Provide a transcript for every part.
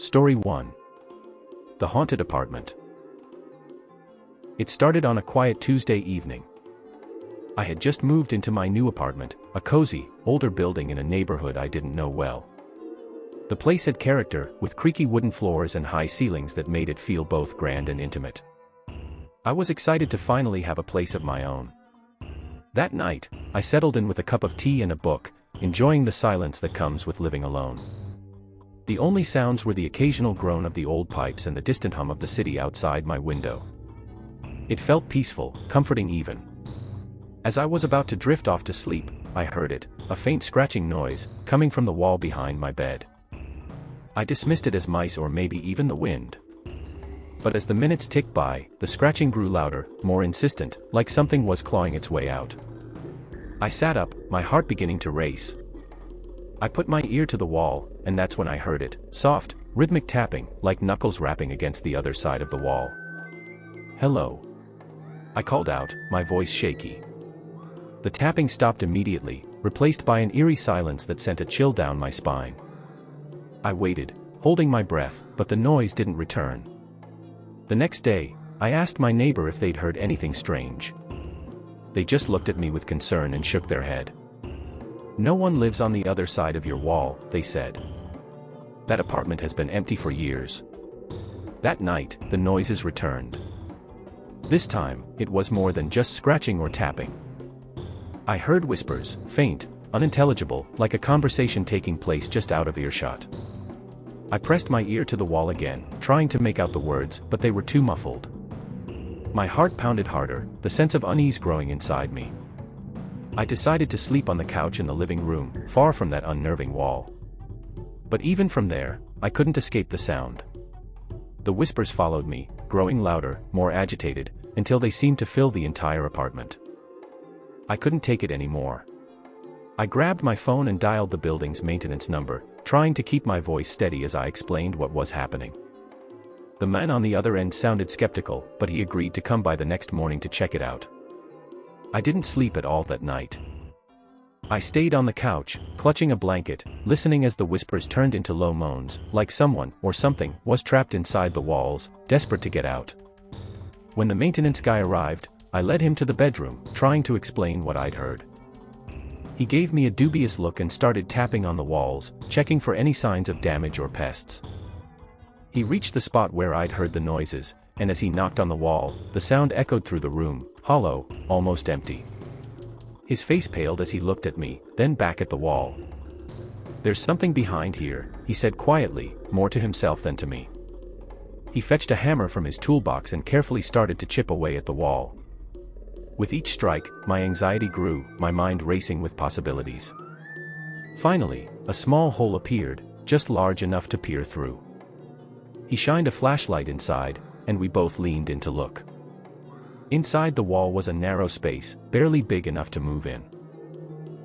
Story 1. The Haunted Apartment. It started on a quiet Tuesday evening. I had just moved into my new apartment, a cozy, older building in a neighborhood I didn't know well. The place had character, with creaky wooden floors and high ceilings that made it feel both grand and intimate. I was excited to finally have a place of my own. That night, I settled in with a cup of tea and a book, enjoying the silence that comes with living alone. The only sounds were the occasional groan of the old pipes and the distant hum of the city outside my window. It felt peaceful, comforting even. As I was about to drift off to sleep, I heard it, a faint scratching noise, coming from the wall behind my bed. I dismissed it as mice or maybe even the wind. But as the minutes ticked by, the scratching grew louder, more insistent, like something was clawing its way out. I sat up, my heart beginning to race. I put my ear to the wall, and that's when I heard it, soft, rhythmic tapping, like knuckles rapping against the other side of the wall. "Hello," I called out, my voice shaky. The tapping stopped immediately, replaced by an eerie silence that sent a chill down my spine. I waited, holding my breath, but the noise didn't return. The next day, I asked my neighbor if they'd heard anything strange. They just looked at me with concern and shook their head. "No one lives on the other side of your wall," they said. "That apartment has been empty for years." That night, the noises returned. This time, it was more than just scratching or tapping. I heard whispers, faint, unintelligible, like a conversation taking place just out of earshot. I pressed my ear to the wall again, trying to make out the words, but they were too muffled. My heart pounded harder, the sense of unease growing inside me. I decided to sleep on the couch in the living room, far from that unnerving wall. But even from there, I couldn't escape the sound. The whispers followed me, growing louder, more agitated, until they seemed to fill the entire apartment. I couldn't take it anymore. I grabbed my phone and dialed the building's maintenance number, trying to keep my voice steady as I explained what was happening. The man on the other end sounded skeptical, but he agreed to come by the next morning to check it out. I didn't sleep at all that night. I stayed on the couch, clutching a blanket, listening as the whispers turned into low moans, like someone, or something, was trapped inside the walls, desperate to get out. When the maintenance guy arrived, I led him to the bedroom, trying to explain what I'd heard. He gave me a dubious look and started tapping on the walls, checking for any signs of damage or pests. He reached the spot where I'd heard the noises, and as he knocked on the wall, the sound echoed through the room, hollow, almost empty. His face paled as he looked at me, then back at the wall. "There's something behind here," he said quietly, more to himself than to me. He fetched a hammer from his toolbox and carefully started to chip away at the wall. With each strike, my anxiety grew, my mind racing with possibilities. Finally, a small hole appeared, just large enough to peer through. He shined a flashlight inside, and we both leaned in to look. Inside the wall was a narrow space, barely big enough to move in.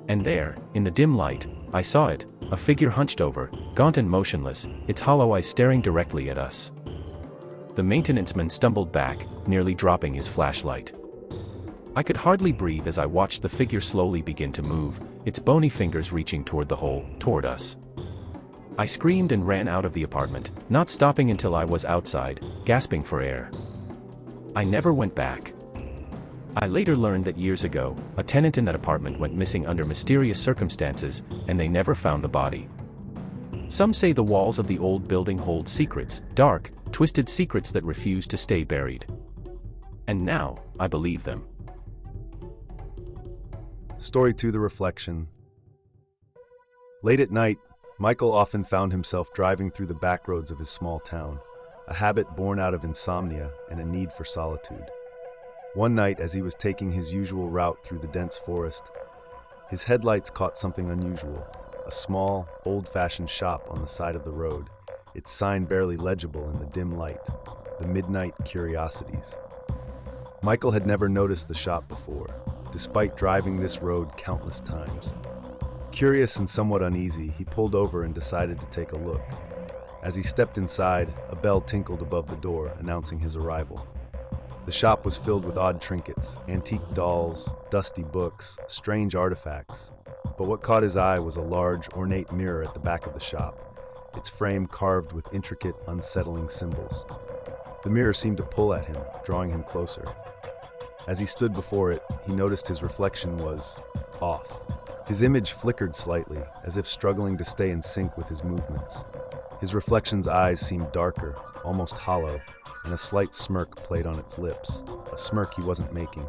And there, in the dim light, I saw it, a figure hunched over, gaunt and motionless, its hollow eyes staring directly at us. The maintenance-man stumbled back, nearly dropping his flashlight. I could hardly breathe as I watched the figure slowly begin to move, its bony fingers reaching toward the hole, toward us. I screamed and ran out of the apartment, not stopping until I was outside, gasping for air. I never went back. I later learned that years ago, a tenant in that apartment went missing under mysterious circumstances, and they never found the body. Some say the walls of the old building hold secrets, dark, twisted secrets that refuse to stay buried. And now, I believe them. Story 2: The Reflection. Late at night, Michael often found himself driving through the back roads of his small town, a habit born out of insomnia and a need for solitude. One night, as he was taking his usual route through the dense forest, his headlights caught something unusual, a small, old-fashioned shop on the side of the road, its sign barely legible in the dim light, the Midnight Curiosities. Michael had never noticed the shop before, despite driving this road countless times. Curious and somewhat uneasy, he pulled over and decided to take a look. As he stepped inside, a bell tinkled above the door, announcing his arrival. The shop was filled with odd trinkets, antique dolls, dusty books, strange artifacts. But what caught his eye was a large, ornate mirror at the back of the shop. its frame carved with intricate, unsettling symbols. The mirror seemed to pull at him, drawing him closer. As he stood before it, he noticed his reflection was off. His image flickered slightly, as if struggling to stay in sync with his movements. His reflection's eyes seemed darker, almost hollow, and a slight smirk played on its lips, a smirk he wasn't making.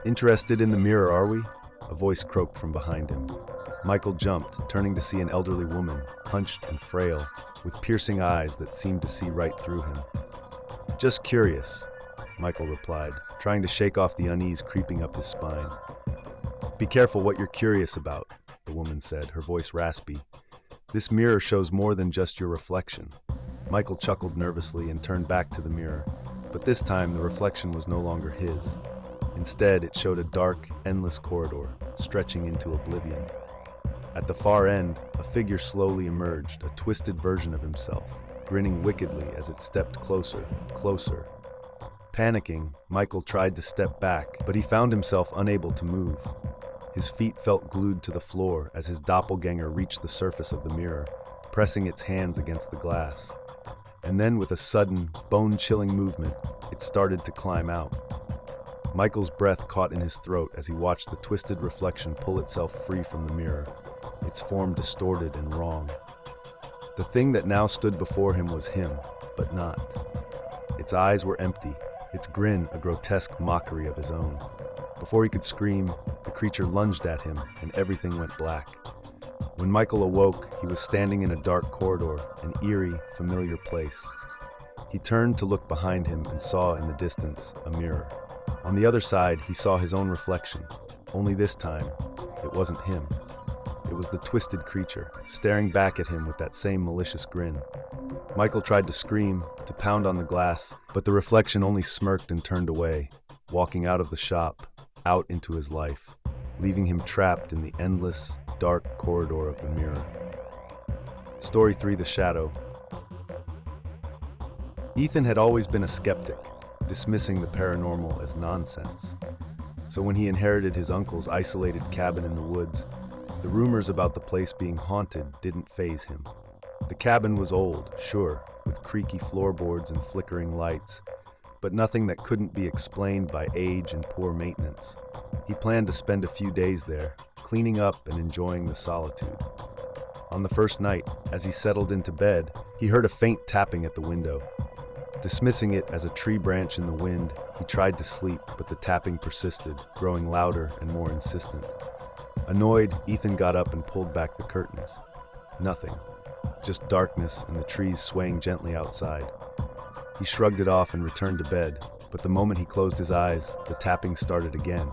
"Interested in the mirror, are we?" A voice croaked from behind him. Michael jumped, turning to see an elderly woman, hunched and frail, with piercing eyes that seemed to see right through him. "Just curious," Michael replied, trying to shake off the unease creeping up his spine. "Be careful what you're curious about," the woman said, her voice raspy. "This mirror shows more than just your reflection." Michael chuckled nervously and turned back to the mirror, but this time the reflection was no longer his. Instead, it showed a dark, endless corridor, stretching into oblivion. At the far end, a figure slowly emerged, a twisted version of himself, grinning wickedly as it stepped closer, closer. Panicking, Michael tried to step back, but he found himself unable to move. His feet felt glued to the floor as his doppelganger reached the surface of the mirror, pressing its hands against the glass. And then, with a sudden, bone-chilling movement, it started to climb out. Michael's breath caught in his throat as he watched the twisted reflection pull itself free from the mirror, its form distorted and wrong. The thing that now stood before him was him, but not. Its eyes were empty, its grin a grotesque mockery of his own. Before he could scream, the creature lunged at him, and everything went black. When Michael awoke, he was standing in a dark corridor, an eerie, familiar place. He turned to look behind him and saw in the distance a mirror. On the other side, he saw his own reflection. Only this time, it wasn't him. It was the twisted creature, staring back at him with that same malicious grin. Michael tried to scream, to pound on the glass, but the reflection only smirked and turned away, walking out of the shop, out into his life, leaving him trapped in the endless, dark corridor of the mirror. Story 3: The Shadow. Ethan had always been a skeptic, dismissing the paranormal as nonsense. So when he inherited his uncle's isolated cabin in the woods, the rumors about the place being haunted didn't faze him. The cabin was old, sure, with creaky floorboards and flickering lights, but nothing that couldn't be explained by age and poor maintenance. He planned to spend a few days there, cleaning up and enjoying the solitude. On the first night, as he settled into bed, he heard a faint tapping at the window. Dismissing it as a tree branch in the wind, he tried to sleep, but the tapping persisted, growing louder and more insistent. Annoyed, Ethan got up and pulled back the curtains. Nothing. Just darkness and the trees swaying gently outside. He shrugged it off and returned to bed, but the moment he closed his eyes, the tapping started again,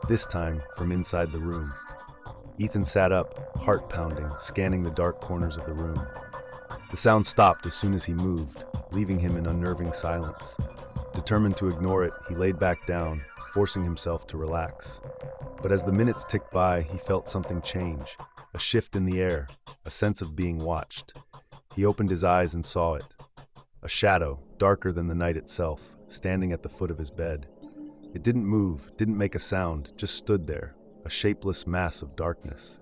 this time from inside the room. Ethan sat up, heart pounding, scanning the dark corners of the room. The sound stopped as soon as he moved, leaving him in unnerving silence. Determined to ignore it, he laid back down, forcing himself to relax. But as the minutes ticked by, he felt something change, a shift in the air, a sense of being watched. He opened his eyes and saw it. A shadow, darker than the night itself, standing at the foot of his bed. It didn't move, didn't make a sound, just stood there, a shapeless mass of darkness.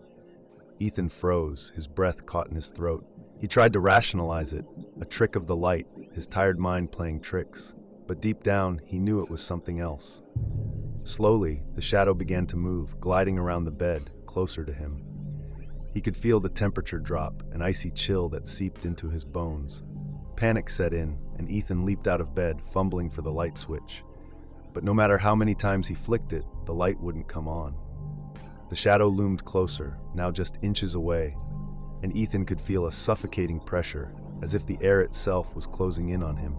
Ethan froze, his breath caught in his throat. He tried to rationalize it, a trick of the light, his tired mind playing tricks. But deep down, he knew it was something else. Slowly, the shadow began to move, gliding around the bed, closer to him. He could feel the temperature drop, an icy chill that seeped into his bones. Panic set in, and Ethan leaped out of bed, fumbling for the light switch. But no matter how many times he flicked it, the light wouldn't come on. The shadow loomed closer, now just inches away, and Ethan could feel a suffocating pressure, as if the air itself was closing in on him.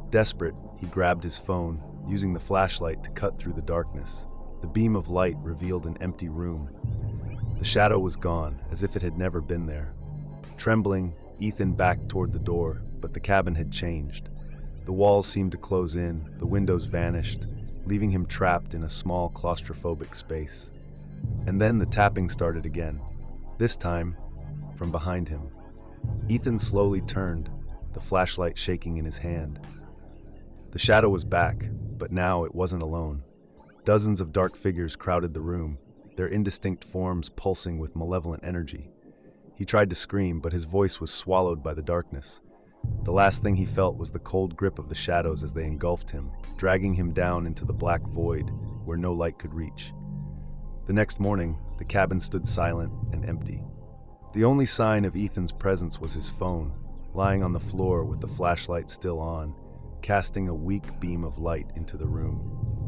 Desperate, he grabbed his phone, using the flashlight to cut through the darkness. The beam of light revealed an empty room. The shadow was gone, as if it had never been there. Trembling, Ethan backed toward the door, but the cabin had changed. The walls seemed to close in, the windows vanished, leaving him trapped in a small claustrophobic space. And then the tapping started again, this time from behind him. Ethan slowly turned, the flashlight shaking in his hand. The shadow was back, but now it wasn't alone. Dozens of dark figures crowded the room, their indistinct forms pulsing with malevolent energy. He tried to scream, but his voice was swallowed by the darkness. The last thing he felt was the cold grip of the shadows as they engulfed him, dragging him down into the black void where no light could reach. The next morning, the cabin stood silent and empty. The only sign of Ethan's presence was his phone, lying on the floor with the flashlight still on, casting a weak beam of light into the room.